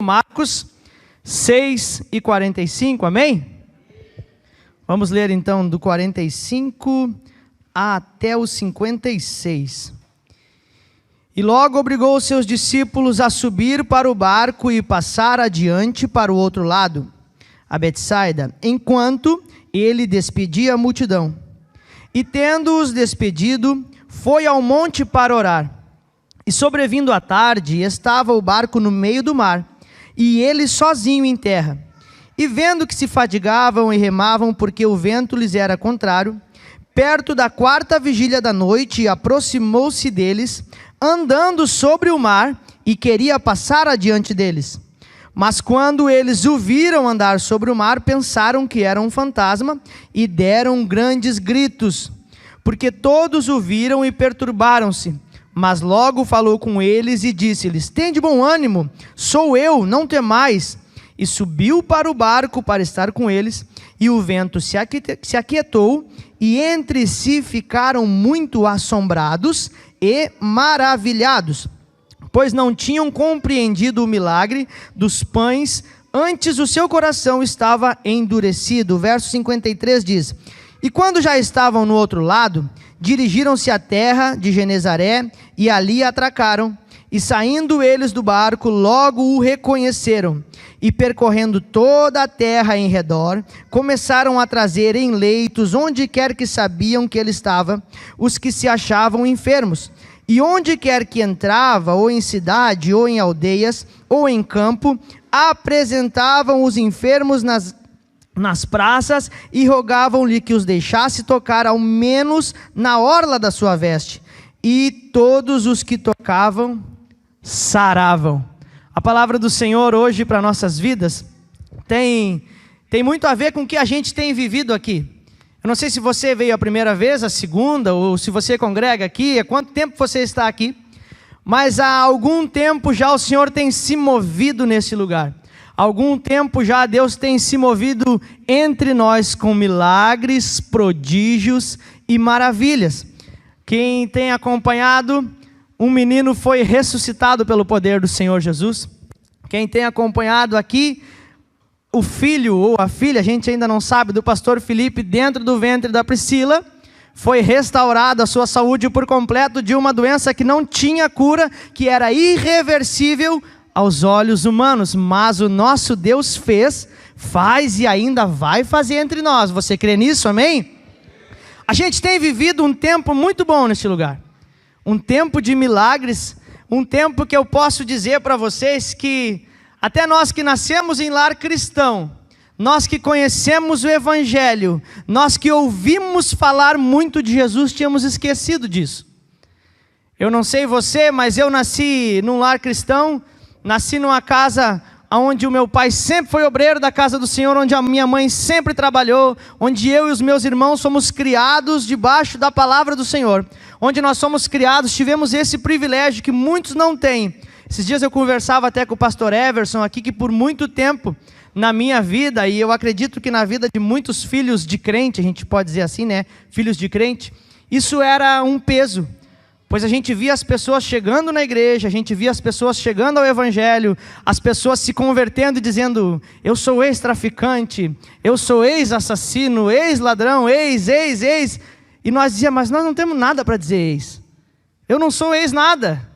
Marcos 6:45, amém? Vamos ler então do 45 até o 56. E logo obrigou os seus discípulos a subir para o barco e passar adiante para o outro lado, a Betsaida, enquanto ele despedia a multidão. E tendo-os despedido, foi ao monte para orar. E sobrevindo a tarde, estava o barco no meio do mar, e ele sozinho em terra. E vendo que se fadigavam e remavam, porque o vento lhes era contrário, perto da 4ª vigília da noite, aproximou-se deles, andando sobre o mar, e queria passar adiante deles. Mas quando eles o viram andar sobre o mar, pensaram que era um fantasma, e deram grandes gritos, porque todos o viram e perturbaram-se. Mas logo falou com eles e disse-lhes: tende bom ânimo, sou eu, não temais. E subiu para o barco para estar com eles, e o vento se aquietou, e entre si ficaram muito assombrados e maravilhados, pois não tinham compreendido o milagre dos pães, antes o seu coração estava endurecido. O verso 53 diz: e quando já estavam no outro lado, dirigiram-se à terra de Genezaré, e ali atracaram. E saindo eles do barco, logo o reconheceram, e percorrendo toda a terra em redor, começaram a trazer em leitos, onde quer que sabiam que ele estava, os que se achavam enfermos. E onde quer que entrava, ou em cidade, ou em aldeias, ou em campo, apresentavam os enfermos nas praças, e rogavam-lhe que os deixasse tocar ao menos na orla da sua veste. E todos os que tocavam, saravam. A palavra do Senhor hoje para nossas vidas tem muito a ver com o que a gente tem vivido aqui. Eu não sei se você veio a primeira vez, a segunda, ou se você congrega aqui, há quanto tempo você está aqui, mas há algum tempo já o Senhor tem se movido nesse lugar. Há algum tempo já Deus tem se movido entre nós com milagres, prodígios e maravilhas. Quem tem acompanhado, um menino foi ressuscitado pelo poder do Senhor Jesus. Quem tem acompanhado aqui, o filho ou a filha, a gente ainda não sabe, do pastor Felipe, dentro do ventre da Priscila, foi restaurada a sua saúde por completo de uma doença que não tinha cura, que era irreversível aos olhos humanos, mas o nosso Deus faz e ainda vai fazer entre nós. Você crê nisso, amém? A gente tem vivido um tempo muito bom neste lugar, um tempo de milagres, um tempo que eu posso dizer para vocês que até nós que nascemos em lar cristão, nós que conhecemos o Evangelho, nós que ouvimos falar muito de Jesus, tínhamos esquecido disso. Eu não sei você, mas eu nasci num lar cristão, nasci numa casa onde o meu pai sempre foi obreiro da casa do Senhor, onde a minha mãe sempre trabalhou, onde eu e os meus irmãos fomos criados debaixo da palavra do Senhor, onde nós somos criados, tivemos esse privilégio que muitos não têm. Esses dias eu conversava até com o pastor Everson aqui, que por muito tempo na minha vida, e eu acredito que na vida de muitos filhos de crente, a gente pode dizer assim, né, filhos de crente, isso era um peso. Pois a gente via as pessoas chegando na igreja, a gente via as pessoas chegando ao Evangelho, as pessoas se convertendo e dizendo: eu sou ex-traficante, eu sou ex-assassino, ex-ladrão, ex. E nós dizíamos: mas nós não temos nada para dizer ex. Eu não sou ex-nada.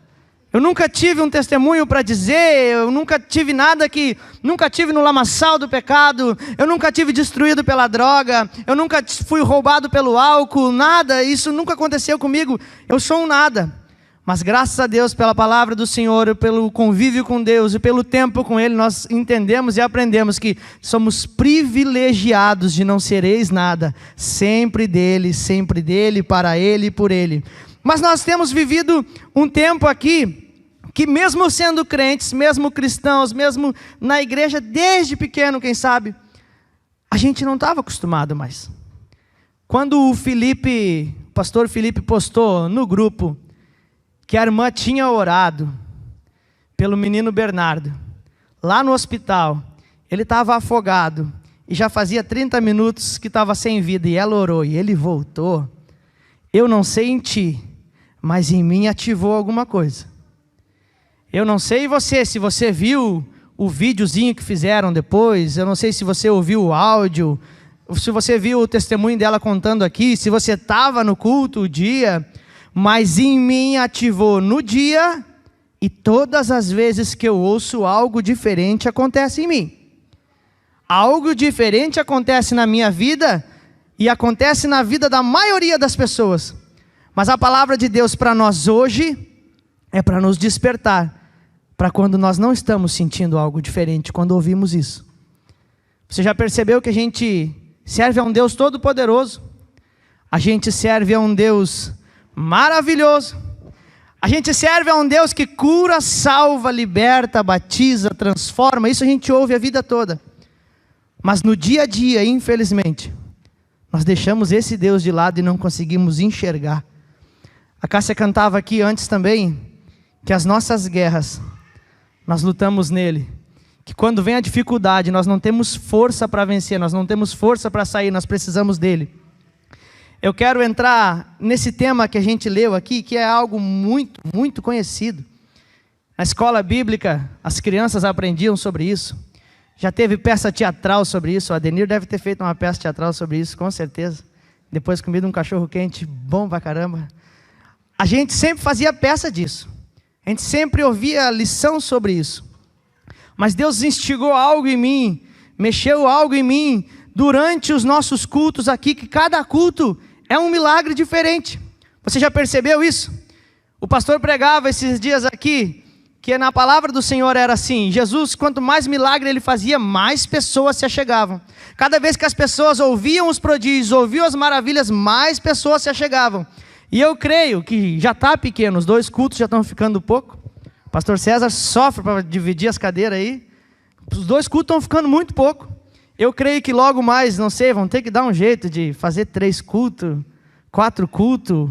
Eu nunca tive um testemunho para dizer, eu nunca tive nunca tive no lamaçal do pecado, eu nunca tive destruído pela droga, eu nunca fui roubado pelo álcool, nada, isso nunca aconteceu comigo, eu sou um nada. Mas graças a Deus, pela palavra do Senhor, pelo convívio com Deus e pelo tempo com Ele, nós entendemos e aprendemos que somos privilegiados de não ser ex nada, sempre dele, para Ele e por Ele. Mas nós temos vivido um tempo aqui, que mesmo sendo crentes, mesmo cristãos, mesmo na igreja, desde pequeno, quem sabe, a gente não estava acostumado mais. Quando o pastor Felipe postou no grupo, que a irmã tinha orado pelo menino Bernardo, lá no hospital, ele estava afogado, e já fazia 30 minutos que estava sem vida, e ela orou, e ele voltou. Eu não sei em ti, mas em mim ativou alguma coisa. Eu não sei você, se você viu o videozinho que fizeram depois. Eu não sei se você ouviu o áudio, se você viu o testemunho dela contando aqui, se você estava no culto o dia, mas em mim ativou no dia, e todas as vezes que eu ouço algo diferente acontece em mim. Algo diferente acontece na minha vida e acontece na vida da maioria das pessoas. Mas a palavra de Deus para nós hoje é para nos despertar, para quando nós não estamos sentindo algo diferente, quando ouvimos isso. Você já percebeu que a gente serve a um Deus todo-poderoso? A gente serve a um Deus maravilhoso. A gente serve a um Deus que cura, salva, liberta, batiza, transforma. Isso a gente ouve a vida toda. Mas no dia a dia, infelizmente, nós deixamos esse Deus de lado e não conseguimos enxergar. A Cássia cantava aqui antes também, que as nossas guerras, nós lutamos nele. Que quando vem a dificuldade, nós não temos força para vencer, nós não temos força para sair, nós precisamos dele. Eu quero entrar nesse tema que a gente leu aqui, que é algo muito, muito conhecido. Na escola bíblica, as crianças aprendiam sobre isso. Já teve peça teatral sobre isso. O Adenir deve ter feito uma peça teatral sobre isso, com certeza. Depois comido um cachorro quente, bom pra caramba. A gente sempre fazia peça disso. A gente sempre ouvia lição sobre isso. Mas Deus instigou algo em mim, mexeu algo em mim, durante os nossos cultos aqui, que cada culto é um milagre diferente. Você já percebeu isso? O pastor pregava esses dias aqui, que na palavra do Senhor era assim: Jesus, quanto mais milagre ele fazia, mais pessoas se achegavam. Cada vez que as pessoas ouviam os prodígios, ouviam as maravilhas, mais pessoas se achegavam. E eu creio que já está pequeno, os 2 cultos já estão ficando pouco. O pastor César sofre para dividir as cadeiras aí. Os 2 cultos estão ficando muito pouco. Eu creio que logo mais, não sei, vão ter que dar um jeito de fazer 3 cultos, 4 cultos,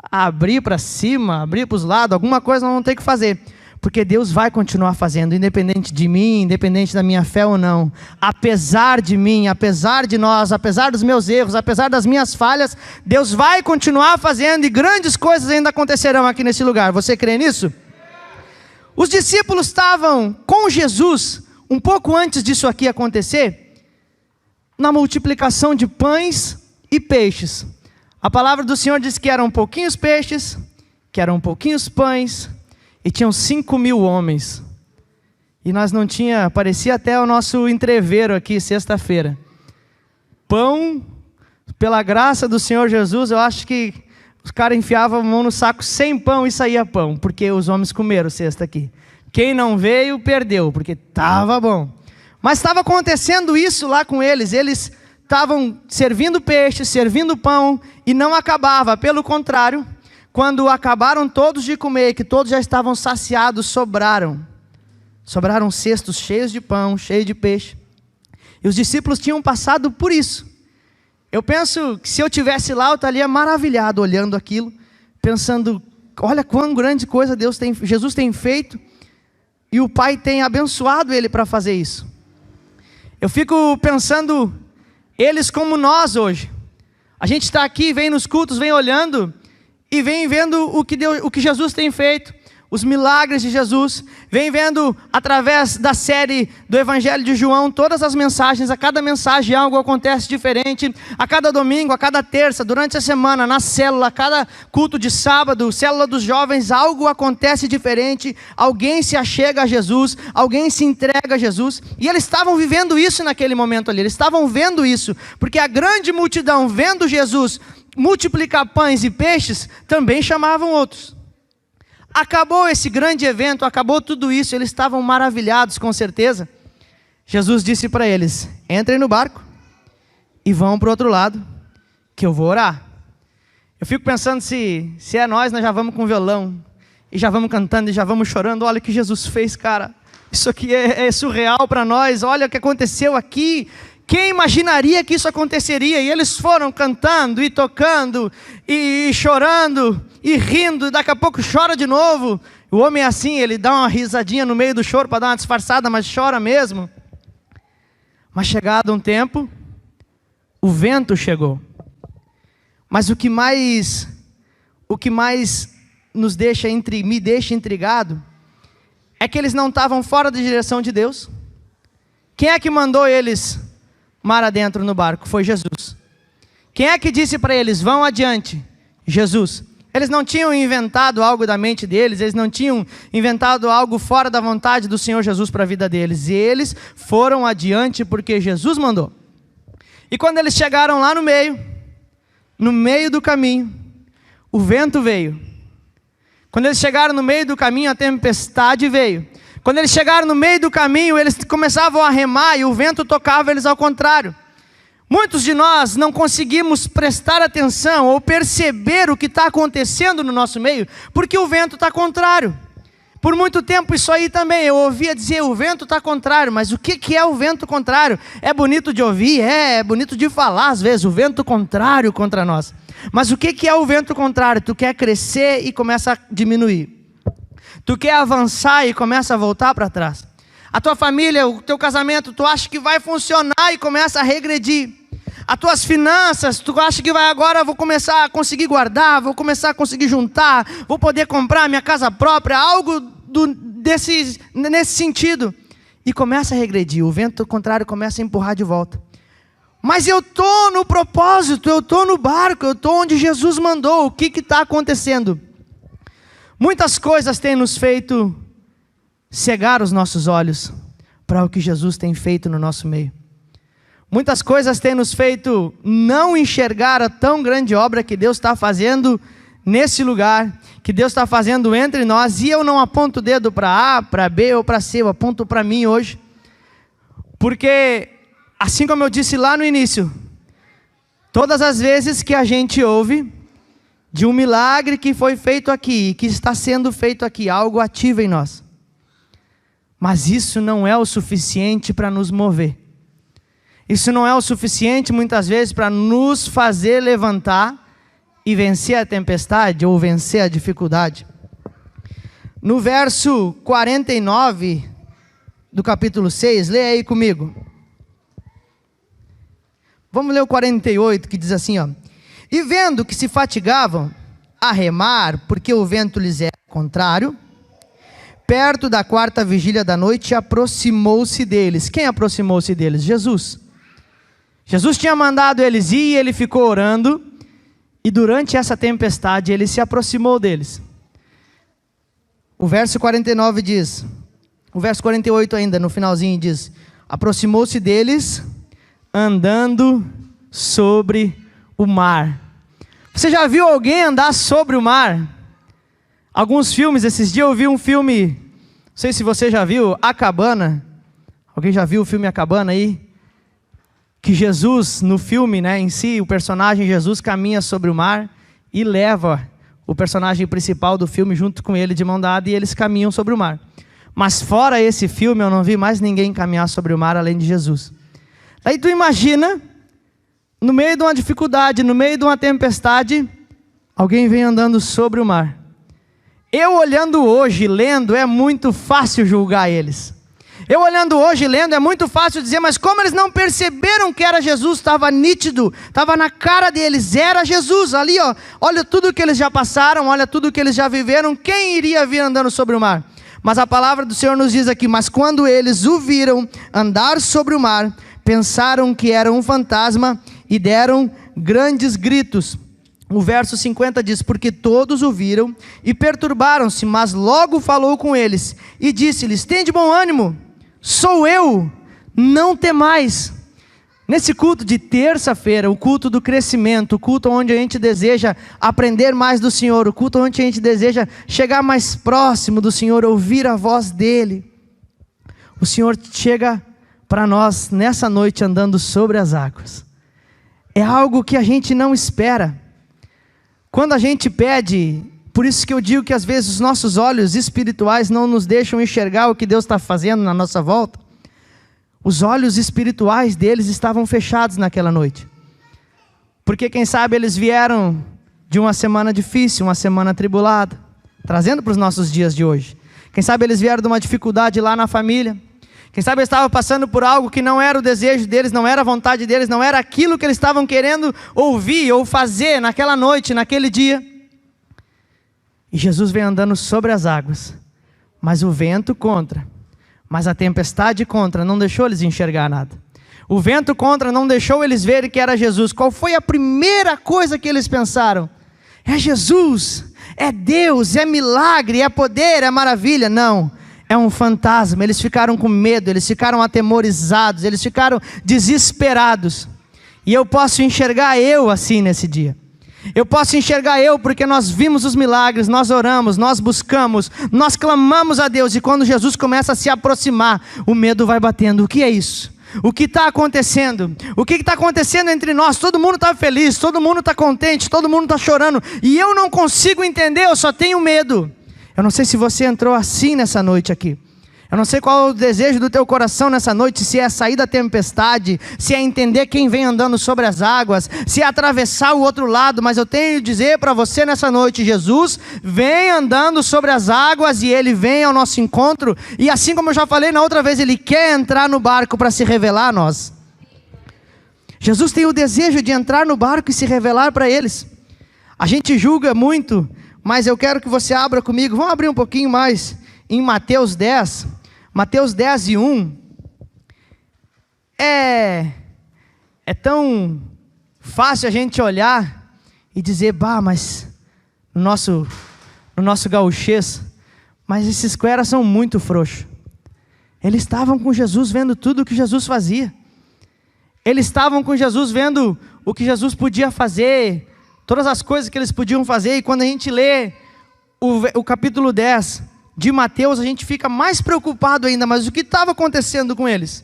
abrir para cima, abrir para os lados, alguma coisa nós vamos ter que fazer. Porque Deus vai continuar fazendo, independente de mim, independente da minha fé ou não. Apesar de mim, apesar de nós, apesar dos meus erros, apesar das minhas falhas, Deus vai continuar fazendo e grandes coisas ainda acontecerão aqui nesse lugar. Você crê nisso? Os discípulos estavam com Jesus, um pouco antes disso aqui acontecer, na multiplicação de pães e peixes. A palavra do Senhor diz que eram pouquinhos peixes, que eram pouquinhos pães, e tinham 5.000 homens. E nós não tinha, parecia até o nosso entreveiro aqui, sexta-feira. Pão, pela graça do Senhor Jesus, eu acho que os caras enfiavam a mão no saco sem pão e saía pão, porque os homens comeram sexta aqui. Quem não veio, perdeu, porque estava bom. Mas estava acontecendo isso lá com eles. Eles estavam servindo peixe, servindo pão, e não acabava. Pelo contrário, quando acabaram todos de comer, que todos já estavam saciados, sobraram cestos cheios de pão, cheios de peixe. E os discípulos tinham passado por isso. Eu penso que se eu estivesse lá, eu estaria maravilhado olhando aquilo, pensando, olha quão grande coisa Jesus tem feito, e o Pai tem abençoado ele para fazer isso. Eu fico pensando, eles como nós hoje. A gente está aqui, vem nos cultos, vem olhando e vem vendo o que Jesus tem feito, os milagres de Jesus, vem vendo através da série do Evangelho de João, todas as mensagens, a cada mensagem algo acontece diferente, a cada domingo, a cada terça, durante a semana, na célula, a cada culto de sábado, célula dos jovens, algo acontece diferente, alguém se achega a Jesus, alguém se entrega a Jesus, e eles estavam vivendo isso naquele momento ali, eles estavam vendo isso, porque a grande multidão vendo Jesus multiplicar pães e peixes, também chamavam outros. Acabou esse grande evento, acabou tudo isso, eles estavam maravilhados com certeza. Jesus disse para eles, entrem no barco e vão para o outro lado, que eu vou orar. Eu fico pensando se é nós já vamos com violão, e já vamos cantando, e já vamos chorando, olha o que Jesus fez, cara, isso aqui é surreal para nós, olha o que aconteceu aqui. Quem imaginaria que isso aconteceria? E eles foram cantando e tocando e chorando e rindo, e daqui a pouco chora de novo. O homem é assim, ele dá uma risadinha no meio do choro para dar uma disfarçada, mas chora mesmo. Mas chegado um tempo, o vento chegou. Mas o que mais me deixa intrigado é que eles não estavam fora da direção de Deus. Quem é que mandou eles mar adentro no barco? Foi Jesus. Quem é que disse para eles, vão adiante? Jesus. Eles não tinham inventado algo da mente deles, eles não tinham inventado algo fora da vontade do Senhor Jesus para a vida deles. Eles foram adiante porque Jesus mandou. E quando eles chegaram lá no meio do caminho, o vento veio. Quando eles chegaram no meio do caminho, a tempestade veio. Quando eles chegaram no meio do caminho, eles começavam a remar e o vento tocava eles ao contrário. Muitos de nós não conseguimos prestar atenção ou perceber o que está acontecendo no nosso meio, porque o vento está contrário. Por muito tempo isso aí também, eu ouvia dizer, o vento está contrário, mas o que é o vento contrário? É bonito de ouvir, é bonito de falar às vezes, o vento contrário contra nós. Mas o que é o vento contrário? Tu quer crescer e começa a diminuir. Tu quer avançar e começa a voltar para trás. A tua família, o teu casamento, tu acha que vai funcionar e começa a regredir. As tuas finanças, tu acha que vai agora, vou começar a conseguir guardar, vou começar a conseguir juntar, vou poder comprar minha casa própria, algo nesse sentido. E começa a regredir, o vento contrário começa a empurrar de volta. Mas eu estou no propósito, eu estou no barco, eu estou onde Jesus mandou, o que está acontecendo? Muitas coisas têm nos feito cegar os nossos olhos para o que Jesus tem feito no nosso meio. Muitas coisas têm nos feito não enxergar a tão grande obra que Deus está fazendo nesse lugar, que Deus está fazendo entre nós, e eu não aponto o dedo para A, para B ou para C, eu aponto para mim hoje, porque, assim como eu disse lá no início, todas as vezes que a gente ouve de um milagre que foi feito aqui, que está sendo feito aqui, algo ativa em nós, mas isso não é o suficiente para nos mover. Isso não é o suficiente muitas vezes para nos fazer levantar e vencer a tempestade ou vencer a dificuldade. No verso 49 do capítulo 6, leia aí comigo. Vamos ler o 48 que diz assim, ó. E vendo que se fatigavam a remar, porque o vento lhes era contrário, perto da 4ª vigília da noite, aproximou-se deles. Quem aproximou-se deles? Jesus. Jesus tinha mandado eles ir e ele ficou orando, e durante essa tempestade ele se aproximou deles. O verso 49 diz, o verso 48 ainda, no finalzinho diz, aproximou-se deles andando sobre o mar. Você já viu alguém andar sobre o mar? Alguns filmes, esses dias eu vi um filme, não sei se você já viu, A Cabana. Alguém já viu o filme A Cabana aí? Que Jesus, no filme, em si, o personagem Jesus caminha sobre o mar e leva o personagem principal do filme junto com ele de mão dada e eles caminham sobre o mar. Mas fora esse filme, eu não vi mais ninguém caminhar sobre o mar além de Jesus. Aí tu imagina, no meio de uma dificuldade, no meio de uma tempestade, alguém vem andando sobre o mar. Eu olhando hoje, lendo, é muito fácil julgar eles. Eu olhando hoje, lendo, é muito fácil dizer, mas como eles não perceberam que era Jesus, estava nítido, estava na cara deles, era Jesus, ali ó, olha tudo que eles já passaram, olha tudo que eles já viveram, quem iria vir andando sobre o mar? Mas a palavra do Senhor nos diz aqui, mas quando eles o viram andar sobre o mar, pensaram que era um fantasma e deram grandes gritos. O verso 50 diz, porque todos o viram e perturbaram-se, mas logo falou com eles e disse-lhes, tende bom ânimo, sou eu, não temais. Nesse culto de terça-feira, o culto do crescimento, o culto onde a gente deseja aprender mais do Senhor, o culto onde a gente deseja chegar mais próximo do Senhor, ouvir a voz dEle. O Senhor chega para nós nessa noite andando sobre as águas. É algo que a gente não espera. Quando a gente pede, por isso que eu digo que às vezes os nossos olhos espirituais não nos deixam enxergar o que Deus está fazendo na nossa volta. Os olhos espirituais deles estavam fechados naquela noite. Porque quem sabe eles vieram de uma semana difícil, uma semana atribulada, trazendo para os nossos dias de hoje. Quem sabe eles vieram de uma dificuldade lá na família. Quem sabe eles estavam passando por algo que não era o desejo deles, não era a vontade deles, não era aquilo que eles estavam querendo ouvir ou fazer naquela noite, naquele dia. E Jesus vem andando sobre as águas, mas o vento contra, mas a tempestade contra não deixou eles enxergar nada. O vento contra não deixou eles verem que era Jesus. Qual foi a primeira coisa que eles pensaram? É Jesus, é Deus, é milagre, é poder, é maravilha. Não, é um fantasma. Eles ficaram com medo, eles ficaram atemorizados, eles ficaram desesperados. E eu posso enxergar eu assim nesse dia. Eu posso enxergar eu porque nós vimos os milagres, nós oramos, nós buscamos, nós clamamos a Deus. E quando Jesus começa a se aproximar, o medo vai batendo. O que é isso? O que está acontecendo? O que está acontecendo entre nós? Todo mundo está feliz, todo mundo está contente, todo mundo está chorando. E eu não consigo entender, eu só tenho medo. Eu não sei se você entrou assim nessa noite aqui. Eu não sei qual é o desejo do teu coração nessa noite, se é sair da tempestade, se é entender quem vem andando sobre as águas, se é atravessar o outro lado, mas eu tenho que dizer para você nessa noite, Jesus vem andando sobre as águas e Ele vem ao nosso encontro, e assim como eu já falei na outra vez, Ele quer entrar no barco para se revelar a nós. Jesus tem o desejo de entrar no barco e se revelar para eles. A gente julga muito, mas eu quero que você abra comigo, vamos abrir um pouquinho mais, em Mateus 10, Mateus 10 e 1, é tão fácil a gente olhar e dizer, bah, mas no nosso gauchês, mas esses caras são muito frouxos. Eles estavam com Jesus vendo tudo o que Jesus fazia. Eles estavam com Jesus vendo o que Jesus podia fazer, todas as coisas que eles podiam fazer, e quando a gente lê o capítulo 10, de Mateus, a gente fica mais preocupado ainda, mas o que estava acontecendo com eles?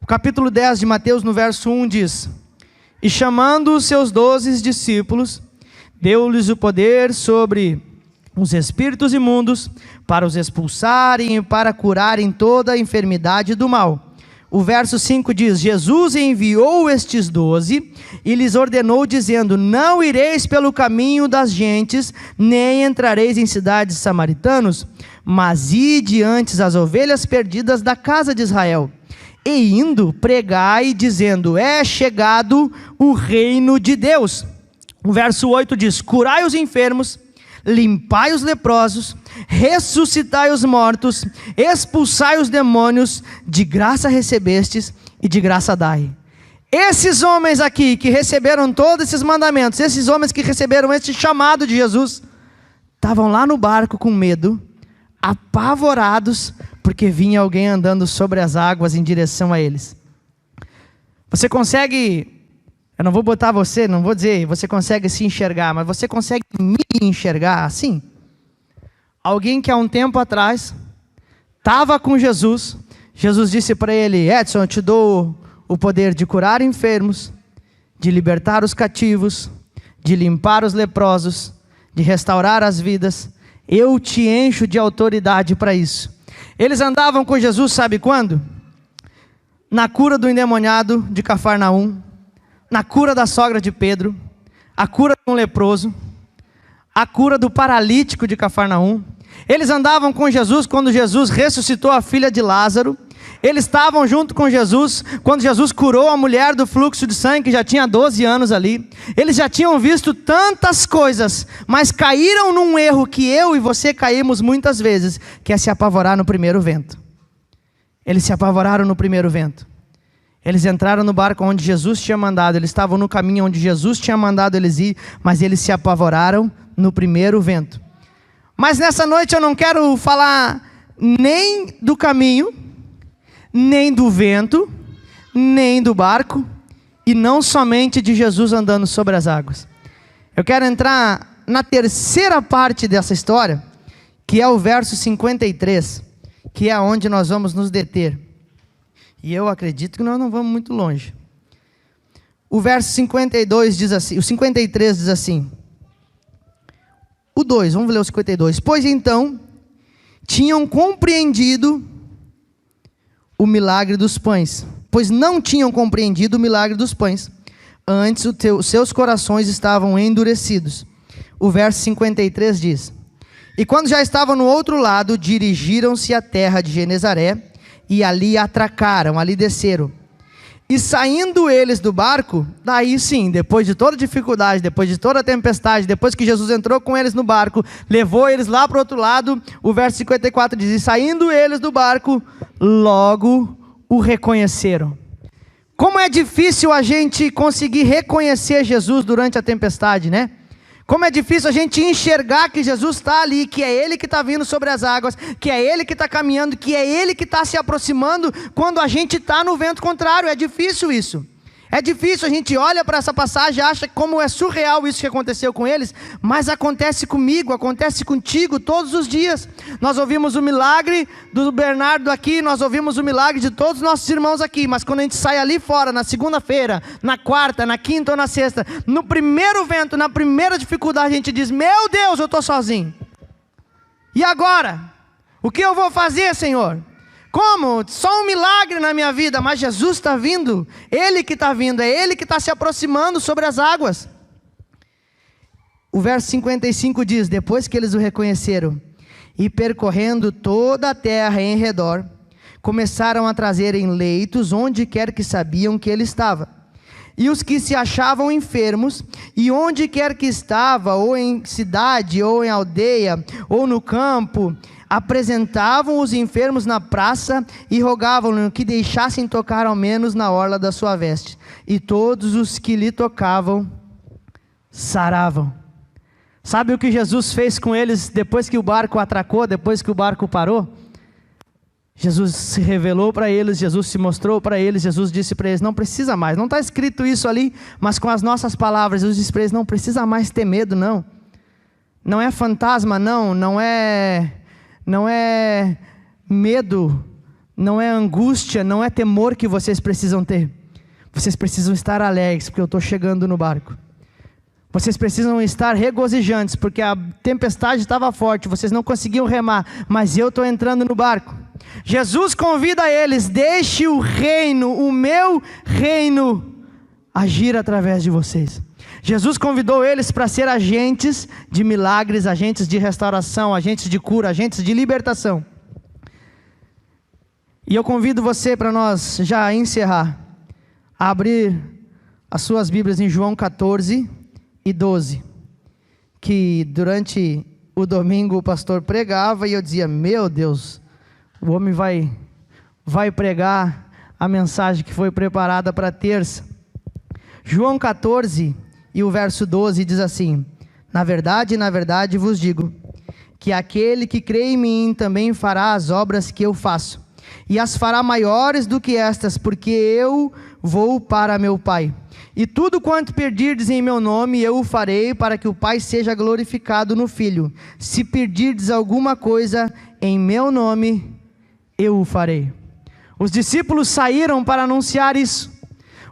O capítulo 10 de Mateus, no verso 1 diz, e chamando os seus 12 discípulos, deu-lhes o poder sobre os espíritos imundos, para os expulsarem e para curarem toda a enfermidade do mal. O verso 5 diz, Jesus enviou estes 12 e lhes ordenou dizendo, não ireis pelo caminho das gentes, nem entrareis em cidades samaritanos, mas ide antes as ovelhas perdidas da casa de Israel. E indo, pregai, dizendo, é chegado o reino de Deus. O verso 8 diz, curai os enfermos, limpai os leprosos, ressuscitai os mortos, expulsai os demônios, de graça recebestes e de graça dai. Esses homens aqui que receberam todos esses mandamentos, esses homens que receberam esse chamado de Jesus, estavam lá no barco com medo, apavorados, porque vinha alguém andando sobre as águas em direção a eles. Você consegue, eu não vou botar você, não vou dizer, você consegue se enxergar, mas você consegue me enxergar assim? Alguém que há um tempo atrás estava com Jesus, Jesus disse para ele, Edson, eu te dou o poder de curar enfermos, de libertar os cativos, de limpar os leprosos, de restaurar as vidas, eu te encho de autoridade para isso. Eles andavam com Jesus, sabe quando? Na cura do endemoniado de Cafarnaum, na cura da sogra de Pedro, a cura de um leproso, a cura do paralítico de Cafarnaum. Eles andavam com Jesus quando Jesus ressuscitou a filha de Lázaro. Eles estavam junto com Jesus quando Jesus curou a mulher do fluxo de sangue, que já tinha 12 anos ali. Eles já tinham visto tantas coisas, mas caíram num erro que eu e você caímos muitas vezes, que é se apavorar no primeiro vento. Eles se apavoraram no primeiro vento. Eles entraram no barco onde Jesus tinha mandado, eles estavam no caminho onde Jesus tinha mandado eles ir, mas eles se apavoraram no primeiro vento. Mas nessa noite eu não quero falar nem do caminho, nem do vento, nem do barco, e não somente de Jesus andando sobre as águas. Eu quero entrar na terceira parte dessa história, que é o verso 53, que é onde nós vamos nos deter. E eu acredito que nós não vamos muito longe. O verso 52 diz assim, o 53 diz assim, o 2, vamos ler o 52. Pois então, tinham compreendido o milagre dos pães, pois não tinham compreendido o milagre dos pães, antes os seus corações estavam endurecidos. O verso 53 diz, e quando já estavam no outro lado, dirigiram-se à terra de Genezaré, e ali atracaram, ali desceram. E saindo eles do barco, daí sim, depois de toda dificuldade, depois de toda tempestade, depois que Jesus entrou com eles no barco, levou eles lá para o outro lado, o verso 54 diz: e saindo eles do barco, logo o reconheceram. Como é difícil a gente conseguir reconhecer Jesus durante a tempestade, né? Como é difícil a gente enxergar que Jesus está ali, que é Ele que está vindo sobre as águas, que é Ele que está caminhando, que é Ele que está se aproximando quando a gente está no vento contrário. É difícil isso. É difícil, a gente olha para essa passagem e acha como é surreal isso que aconteceu com eles, mas acontece comigo, acontece contigo todos os dias. Nós ouvimos o milagre do Bernardo aqui, nós ouvimos o milagre de todos os nossos irmãos aqui, mas quando a gente sai ali fora, na segunda-feira, na quarta, na quinta ou na sexta, no primeiro vento, na primeira dificuldade, a gente diz: meu Deus, eu estou sozinho. E agora? O que eu vou fazer, Senhor? Como? Só um milagre na minha vida, mas Jesus está vindo, Ele que está vindo, é Ele que está se aproximando sobre as águas. O verso 55 diz: depois que eles o reconheceram, e percorrendo toda a terra em redor, começaram a trazer em leitos onde quer que sabiam que ele estava. E os que se achavam enfermos, e onde quer que estava, ou em cidade, ou em aldeia, ou no campo, apresentavam os enfermos na praça e rogavam-lhe que deixassem tocar ao menos na orla da sua veste. E todos os que lhe tocavam saravam. Sabe o que Jesus fez com eles depois que o barco atracou, depois que o barco parou? Jesus se revelou para eles, Jesus se mostrou para eles, Jesus disse para eles: não precisa mais, não está escrito isso ali, mas com as nossas palavras, Jesus disse para eles: não precisa mais ter medo, não. Não é fantasma, não é medo, não é angústia, não é temor que vocês precisam ter. Vocês precisam estar alegres, porque eu estou chegando no barco. Vocês precisam estar regozijantes, porque a tempestade estava forte, vocês não conseguiam remar, mas eu estou entrando no barco. Jesus convida eles: deixe o reino, o meu reino, agir através de vocês. Jesus convidou eles para ser agentes de milagres, agentes de restauração, agentes de cura, agentes de libertação. E eu convido você, para nós já encerrar, a abrir as suas Bíblias em João 14 e 12, que durante o domingo o pastor pregava e eu dizia: meu Deus, o homem vai pregar a mensagem que foi preparada para terça. João 14 e o verso 12 diz assim: na verdade vos digo, que aquele que crê em mim também fará as obras que eu faço, e as fará maiores do que estas, porque eu vou para meu Pai. E tudo quanto pedirdes em meu nome, eu o farei, para que o Pai seja glorificado no Filho. Se pedirdes alguma coisa em meu nome, eu o farei. Os discípulos saíram para anunciar isso.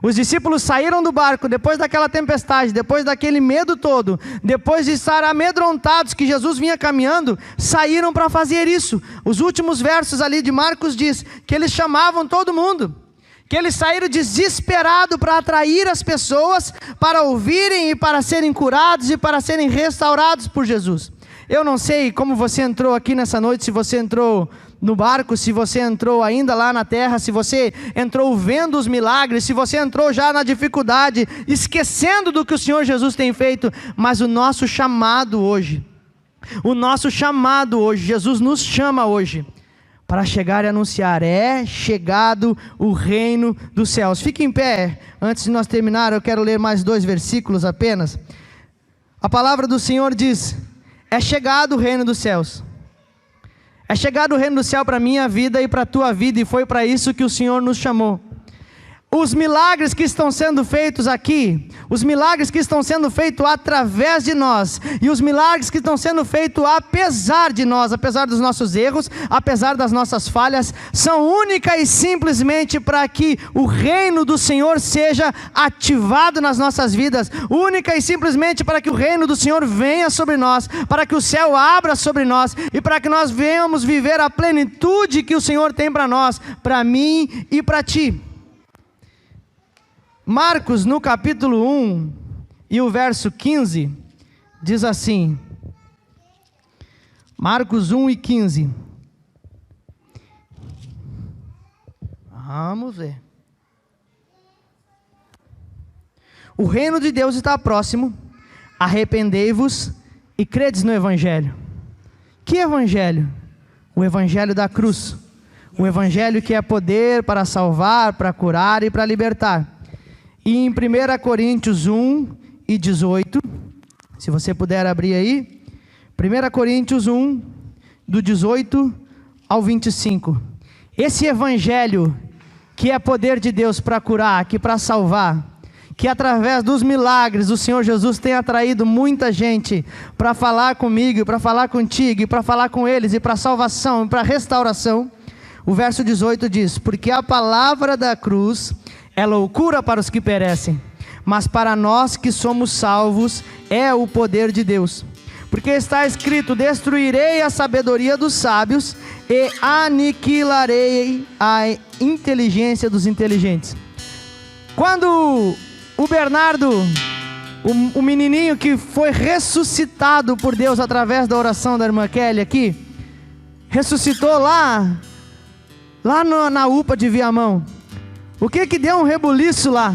Os discípulos saíram do barco depois daquela tempestade, depois daquele medo todo, depois de estar amedrontados que Jesus vinha caminhando, saíram para fazer isso. Os últimos versos ali de Marcos diz que eles chamavam todo mundo, que eles saíram desesperados para atrair as pessoas, para ouvirem e para serem curados e para serem restaurados por Jesus. Eu não sei como você entrou aqui nessa noite, se você entrou no barco, se você entrou ainda lá na terra, se você entrou vendo os milagres, se você entrou já na dificuldade, esquecendo do que o Senhor Jesus tem feito, mas o nosso chamado hoje, Jesus nos chama hoje, para chegar e anunciar: é chegado o reino dos céus. Fique em pé, antes de nós terminar, eu quero ler mais 2 versículos apenas. A palavra do Senhor diz: é chegado o reino dos céus. É chegado o reino do céu para a minha vida e para a tua vida, e foi para isso que o Senhor nos chamou. Os milagres que estão sendo feitos aqui, os milagres que estão sendo feitos através de nós, e os milagres que estão sendo feitos apesar de nós, apesar dos nossos erros, apesar das nossas falhas, são única e simplesmente para que o reino do Senhor seja ativado nas nossas vidas, única e simplesmente para que o reino do Senhor venha sobre nós, para que o céu abra sobre nós, e para que nós venhamos viver a plenitude que o Senhor tem para nós, para mim e para ti. Marcos, no capítulo 1 e o verso 15, diz assim, Marcos 1 e 15, vamos ver, o reino de Deus está próximo, arrependei-vos e credes no Evangelho. Que Evangelho? O Evangelho da cruz. O Evangelho que é poder para salvar, para curar e para libertar. E em 1 Coríntios 1:18, se você puder abrir aí, 1 Coríntios 1, do 18 ao 25. Esse Evangelho que é poder de Deus para curar, que para salvar, que através dos milagres o Senhor Jesus tem atraído muita gente para falar comigo, para falar contigo, para falar com eles, e para salvação, e para restauração. O verso 18 diz: porque a palavra da cruz é loucura para os que perecem, mas para nós que somos salvos é o poder de Deus. Porque está escrito: destruirei a sabedoria dos sábios e aniquilarei a inteligência dos inteligentes. Quando o Bernardo, o menininho que foi ressuscitado por Deus através da oração da irmã Kelly aqui, ressuscitou lá na UPA de Viamão, o que deu um rebuliço lá?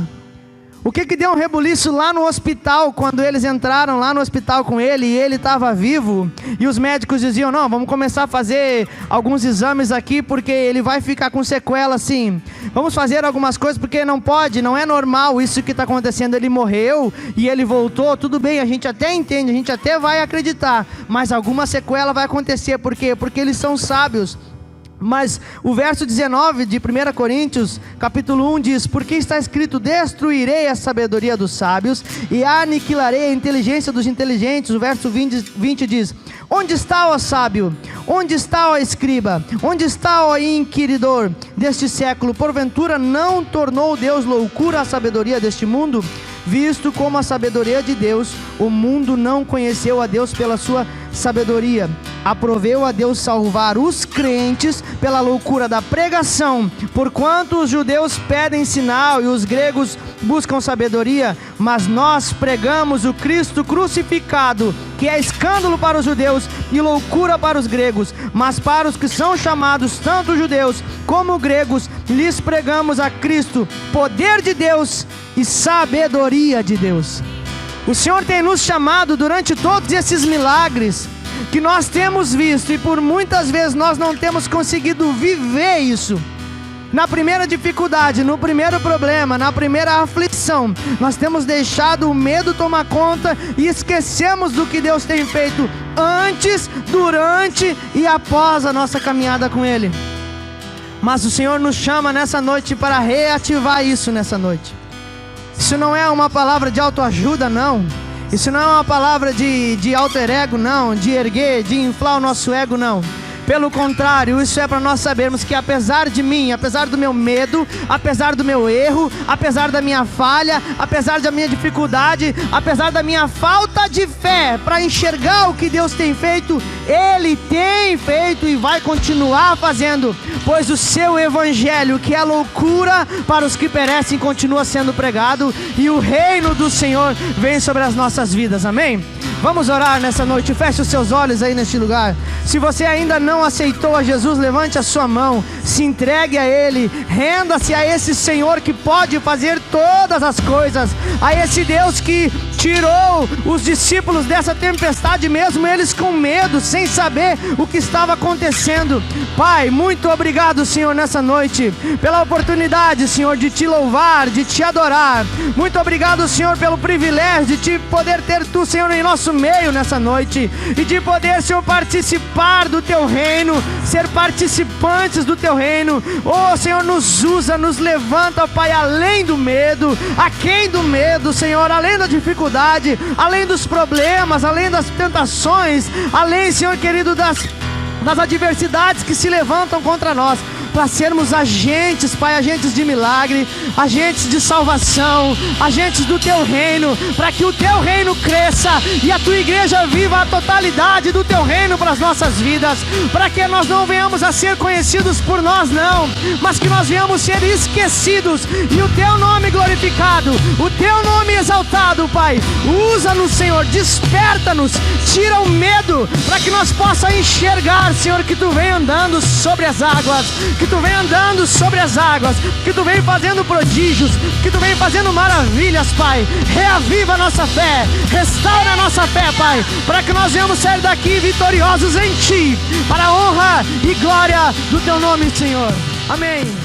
O que deu um rebuliço lá no hospital, quando eles entraram lá no hospital com ele, e ele estava vivo, e os médicos diziam: não, vamos começar a fazer alguns exames aqui, porque ele vai ficar com sequela assim, vamos fazer algumas coisas, porque não pode, não é normal isso que está acontecendo. Ele morreu, e ele voltou, tudo bem, a gente até entende, a gente até vai acreditar, mas alguma sequela vai acontecer. Por quê? Porque eles são sábios. Mas o verso 19 de 1 Coríntios, capítulo 1 diz: porque está escrito: destruirei a sabedoria dos sábios e aniquilarei a inteligência dos inteligentes. O verso 20 diz: onde está, ó sábio? Onde está, ó escriba? Onde está, ó inquiridor deste século? Porventura não tornou Deus loucura a sabedoria deste mundo? Visto como a sabedoria de Deus, o mundo não conheceu a Deus pela sua sabedoria. Aproveu a Deus salvar os crentes pela loucura da pregação, porquanto os judeus pedem sinal e os gregos buscam sabedoria, mas nós pregamos o Cristo crucificado, que é escândalo para os judeus e loucura para os gregos, mas para os que são chamados, tanto judeus como gregos, lhes pregamos a Cristo, poder de Deus e sabedoria de Deus. O Senhor tem nos chamado durante todos esses milagres que nós temos visto, e por muitas vezes nós não temos conseguido viver isso. Na primeira dificuldade, no primeiro problema, na primeira aflição, nós temos deixado o medo tomar conta e esquecemos do que Deus tem feito antes, durante e após a nossa caminhada com Ele. Mas o Senhor nos chama nessa noite para reativar isso nessa noite. Isso não é uma palavra de autoajuda, não. Isso não é uma palavra de alter ego, não. De erguer, de inflar o nosso ego, não. Pelo contrário, isso é para nós sabermos que apesar de mim, apesar do meu medo, apesar do meu erro, apesar da minha falha, apesar da minha dificuldade, apesar da minha falta de fé para enxergar o que Deus tem feito, Ele tem feito e vai continuar fazendo, pois o seu evangelho, que é loucura para os que perecem, continua sendo pregado, e o reino do Senhor vem sobre as nossas vidas, amém? Vamos orar nessa noite. Feche os seus olhos aí neste lugar. Se você ainda não aceitou a Jesus, levante a sua mão, se entregue a Ele, renda-se a esse Senhor que pode fazer todas as coisas, a esse Deus que tirou os discípulos dessa tempestade, mesmo eles com medo, sem saber o que estava acontecendo. Pai, muito obrigado, Senhor, nessa noite, pela oportunidade, Senhor, de te louvar, de te adorar. Muito obrigado, Senhor, pelo privilégio de poder ter Tu, Senhor, em nosso meio nessa noite, e de poder, Senhor, participar do Teu reino, ser participantes do Teu reino. Oh, Senhor, nos usa, nos levanta, Pai, além do medo, aquém do medo, Senhor, além da dificuldade, além dos problemas, além das tentações, além, Senhor querido, das adversidades que se levantam contra nós, para sermos agentes, Pai, agentes de milagre, agentes de salvação, agentes do Teu reino, para que o Teu reino cresça e a Tua igreja viva a totalidade do Teu reino para as nossas vidas, para que nós não venhamos a ser conhecidos por nós, não, mas que nós venhamos ser esquecidos e o Teu nome glorificado, o Teu nome exaltado, Pai. Usa-nos, Senhor, desperta-nos, tira o medo, para que nós possamos enxergar, Senhor, que Tu vem andando sobre as águas, que Tu vem andando sobre as águas, que Tu vem fazendo prodígios, que Tu vem fazendo maravilhas, Pai. Reaviva a nossa fé, restaura a nossa fé, Pai, para que nós venhamos sair daqui vitoriosos em Ti, para a honra e glória do Teu nome, Senhor. Amém.